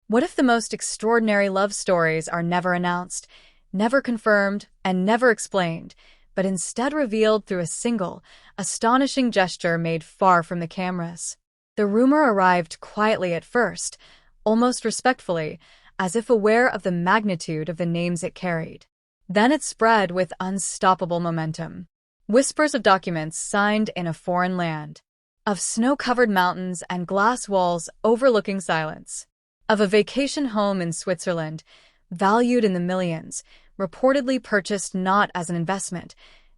What if the most extraordinary love stories are never announced, never confirmed, and never explained, but instead revealed through a single, astonishing gesture made far from the cameras? The rumor arrived quietly at first, almost respectfully, as if aware of the magnitude of the names it carried. Then it spread with unstoppable momentum. Whispers of documents signed in a foreign land, of snow-covered mountains and glass walls overlooking silence, of a vacation home in Switzerland, valued in the millions, reportedly purchased not as an investment,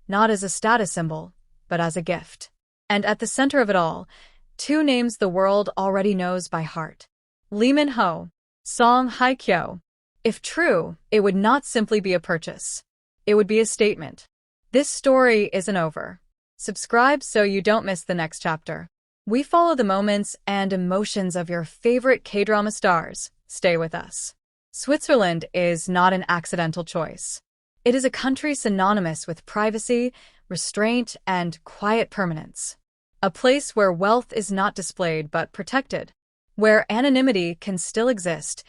not as a status symbol, but as a gift. And at the center of it all, two names the world already knows by heart. Lee Min-ho, Song Hye Kyo. If true, it would not simply be a purchase. It would be a statement. This story isn't over. Subscribe so you don't miss the next chapter. We follow the moments and emotions of your favorite K-drama stars. Stay with us. Switzerland is not an accidental choice. It is a country synonymous with privacy, restraint, and quiet permanence. A place where wealth is not displayed but protected, where anonymity can still exist,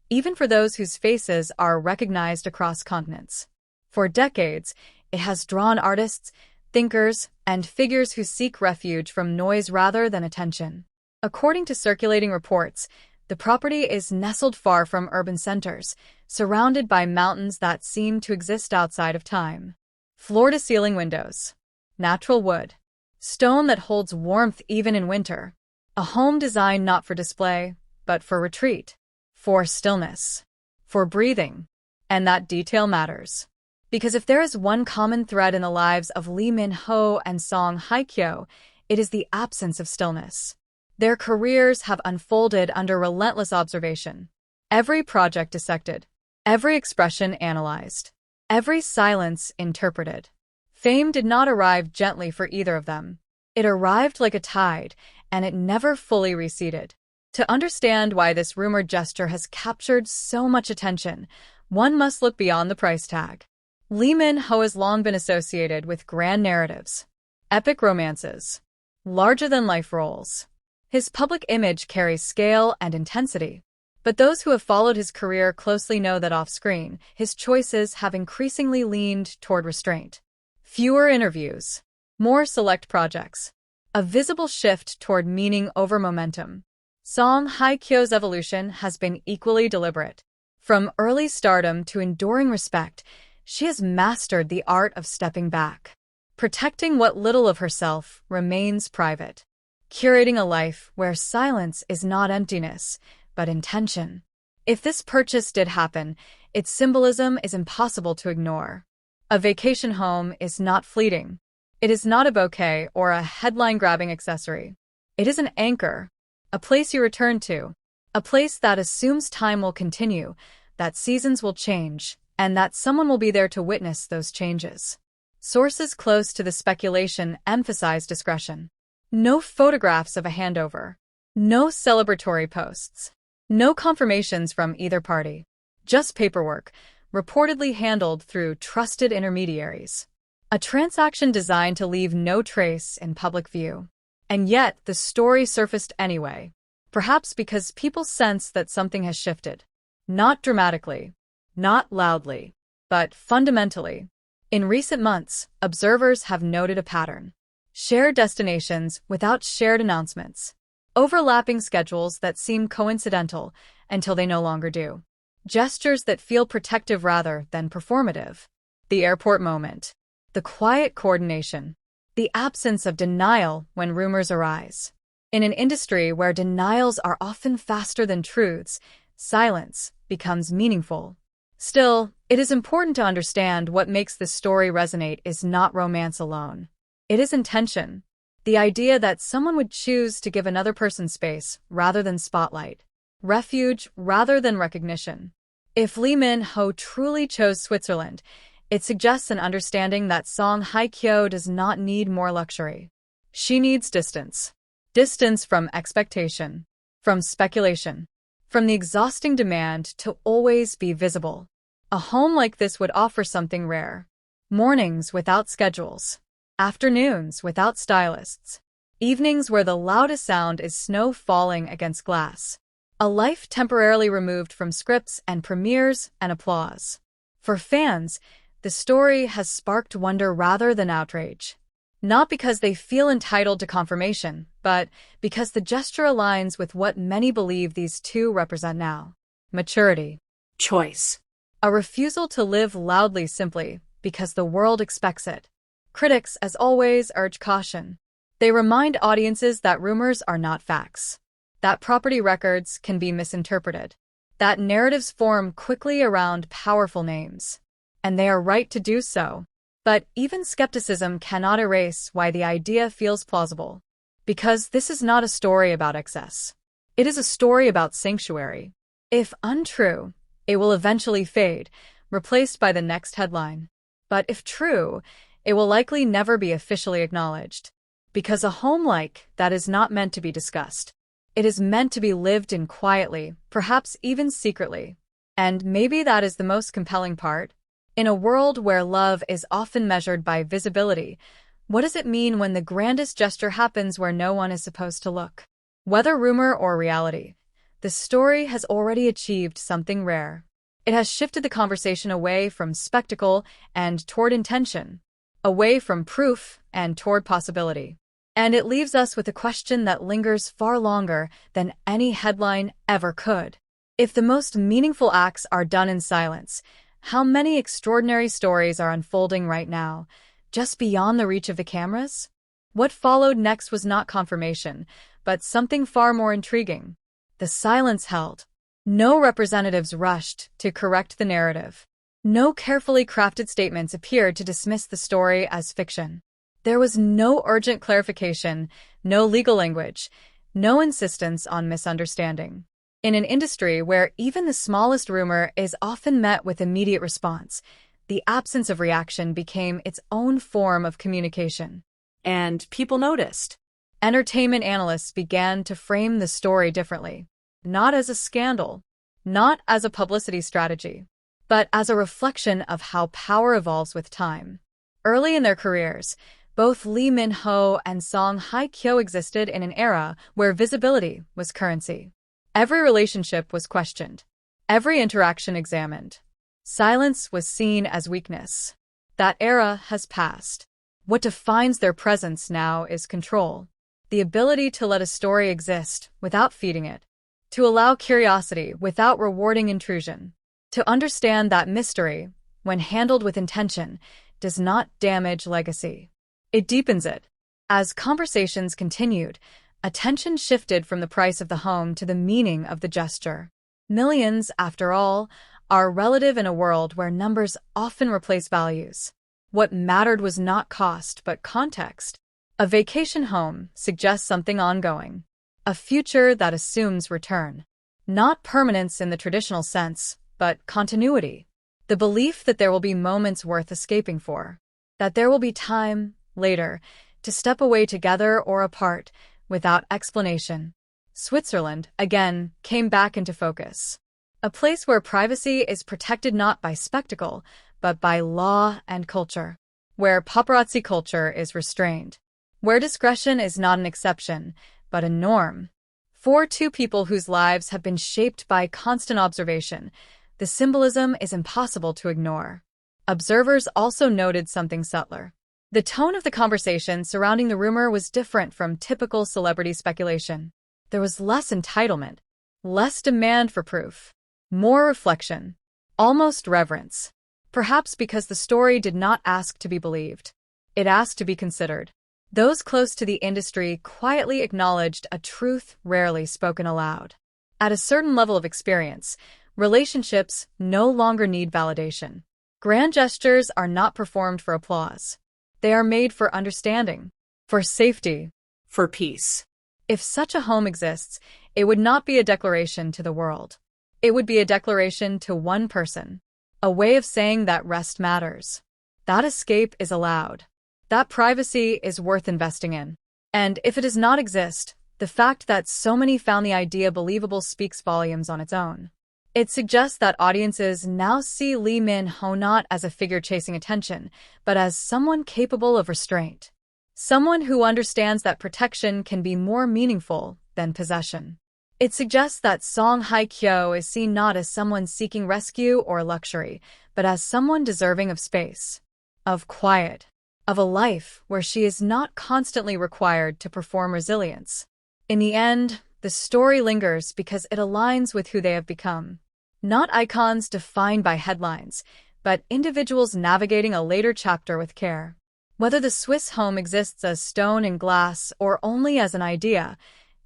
even for those whose faces are recognized across continents. For decades, it has drawn artists, thinkers, and figures who seek refuge from noise rather than attention. According to circulating reports, the property is nestled far from urban centers, surrounded by mountains that seem to exist outside of time. Floor-to-ceiling windows, natural wood, stone that holds warmth even in winter. A home designed not for display, but for retreat, for stillness, for breathing. And that detail matters. Because if there is one common thread in the lives of Lee Min-ho and Song Hye Kyo, it is the absence of stillness. Their careers have unfolded under relentless observation. Every project dissected, every expression analyzed, every silence interpreted. Fame did not arrive gently for either of them. It arrived like a tide, and it never fully receded. To understand why this rumored gesture has captured so much attention, one must look beyond the price tag. Lee Min-ho has long been associated with grand narratives, epic romances, larger-than-life roles. His public image carries scale and intensity, but those who have followed his career closely know that off-screen, his choices have increasingly leaned toward restraint. Fewer interviews, more select projects, a visible shift toward meaning over momentum. Song Hye Kyo's evolution has been equally deliberate. From early stardom to enduring respect, she has mastered the art of stepping back, protecting what little of herself remains private, curating a life where silence is not emptiness, but intention. If this purchase did happen, its symbolism is impossible to ignore. A vacation home is not fleeting. It is not a bouquet or a headline-grabbing accessory. It is an anchor, a place you return to, a place that assumes time will continue, that seasons will change, and that someone will be there to witness those changes. Sources close to the speculation emphasize discretion. No photographs of a handover. No celebratory posts. No confirmations from either party. Just paperwork, reportedly handled through trusted intermediaries. A transaction designed to leave no trace in public view. And yet, the story surfaced anyway. Perhaps because people sense that something has shifted. Not dramatically. Not loudly, but fundamentally. In recent months, observers have noted a pattern. Shared destinations without shared announcements. Overlapping schedules that seem coincidental until they no longer do. Gestures that feel protective rather than performative. The airport moment. The quiet coordination. The absence of denial when rumors arise. In an industry where denials are often faster than truths, silence becomes meaningful. Still, it is important to understand what makes this story resonate is not romance alone. It is intention. The idea that someone would choose to give another person space rather than spotlight. Refuge rather than recognition. If Lee Min-ho truly chose Switzerland, it suggests an understanding that Song Hye Kyo does not need more luxury. She needs distance. Distance from expectation. From speculation. From the exhausting demand to always be visible. A home like this would offer something rare. Mornings without schedules. Afternoons without stylists. Evenings where the loudest sound is snow falling against glass. A life temporarily removed from scripts and premieres and applause. For fans, the story has sparked wonder rather than outrage. Not because they feel entitled to confirmation, but because the gesture aligns with what many believe these two represent now. Maturity. Choice. A refusal to live loudly simply because the world expects it. Critics, as always, urge caution. They remind audiences that rumors are not facts, that property records can be misinterpreted, that narratives form quickly around powerful names. And they are right to do so. But even skepticism cannot erase why the idea feels plausible. Because this is not a story about excess. It is a story about sanctuary. If untrue, it will eventually fade, replaced by the next headline. But if true, it will likely never be officially acknowledged. Because a home like that is not meant to be discussed. It is meant to be lived in quietly, perhaps even secretly. And maybe that is the most compelling part. In a world where love is often measured by visibility, what does it mean when the grandest gesture happens where no one is supposed to look? Whether rumor or reality, the story has already achieved something rare. It has shifted the conversation away from spectacle and toward intention, away from proof and toward possibility. And it leaves us with a question that lingers far longer than any headline ever could. If the most meaningful acts are done in silence, how many extraordinary stories are unfolding right now, just beyond the reach of the cameras? What followed next was not confirmation, but something far more intriguing. The silence held. No representatives rushed to correct the narrative. No carefully crafted statements appeared to dismiss the story as fiction. There was no urgent clarification, no legal language, no insistence on misunderstanding. In an industry where even the smallest rumor is often met with immediate response, the absence of reaction became its own form of communication. And people noticed. Entertainment analysts began to frame the story differently, not as a scandal, not as a publicity strategy, but as a reflection of how power evolves with time. Early in their careers, both Lee Min-ho and Song Hye Kyo existed in an era where visibility was currency. Every relationship was questioned. Every interaction examined. Silence was seen as weakness. That era has passed. What defines their presence now is control. The ability to let a story exist without feeding it. To allow curiosity without rewarding intrusion. To understand that mystery, when handled with intention, does not damage legacy. It deepens it. As conversations continued, attention shifted from the price of the home to the meaning of the gesture. Millions, after all, are relative in a world where numbers often replace values. What mattered was not cost, but context. A vacation home suggests something ongoing. A future that assumes return. Not permanence in the traditional sense, but continuity. The belief that there will be moments worth escaping for. That there will be time, later, to step away together or apart, without explanation. Switzerland, again, came back into focus. A place where privacy is protected not by spectacle, but by law and culture. Where paparazzi culture is restrained. Where discretion is not an exception, but a norm. For two people whose lives have been shaped by constant observation, the symbolism is impossible to ignore. Observers also noted something subtler. The tone of the conversation surrounding the rumor was different from typical celebrity speculation. There was less entitlement, less demand for proof, more reflection, almost reverence. Perhaps because the story did not ask to be believed. It asked to be considered. Those close to the industry quietly acknowledged a truth rarely spoken aloud. At a certain level of experience, relationships no longer need validation. Grand gestures are not performed for applause. They are made for understanding, for safety, for peace. If such a home exists, it would not be a declaration to the world. It would be a declaration to one person. A way of saying that rest matters. That escape is allowed. That privacy is worth investing in. And if it does not exist, the fact that so many found the idea believable speaks volumes on its own. It suggests that audiences now see Lee Min-ho not as a figure chasing attention, but as someone capable of restraint. Someone who understands that protection can be more meaningful than possession. It suggests that Song Hye Kyo is seen not as someone seeking rescue or luxury, but as someone deserving of space, of quiet, of a life where she is not constantly required to perform resilience. In the end, the story lingers because it aligns with who they have become. Not icons defined by headlines, but individuals navigating a later chapter with care. Whether the Swiss home exists as stone and glass or only as an idea,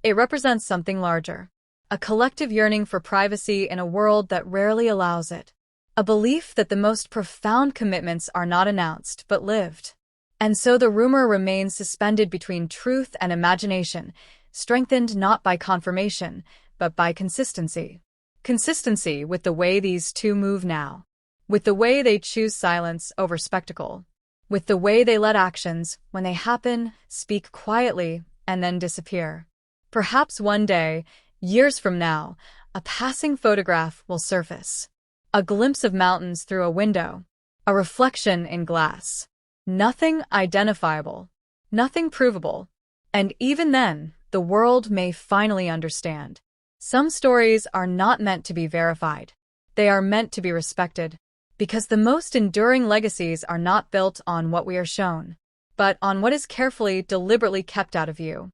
it represents something larger. A collective yearning for privacy in a world that rarely allows it. A belief that the most profound commitments are not announced but lived. And so the rumor remains suspended between truth and imagination, strengthened not by confirmation, but by consistency. Consistency with the way these two move now. With the way they choose silence over spectacle. With the way they let actions, when they happen, speak quietly and then disappear. Perhaps one day, years from now, a passing photograph will surface. A glimpse of mountains through a window. A reflection in glass. Nothing identifiable. Nothing provable. And even then, the world may finally understand. Some stories are not meant to be verified. They are meant to be respected. Because the most enduring legacies are not built on what we are shown, but on what is carefully, deliberately kept out of view.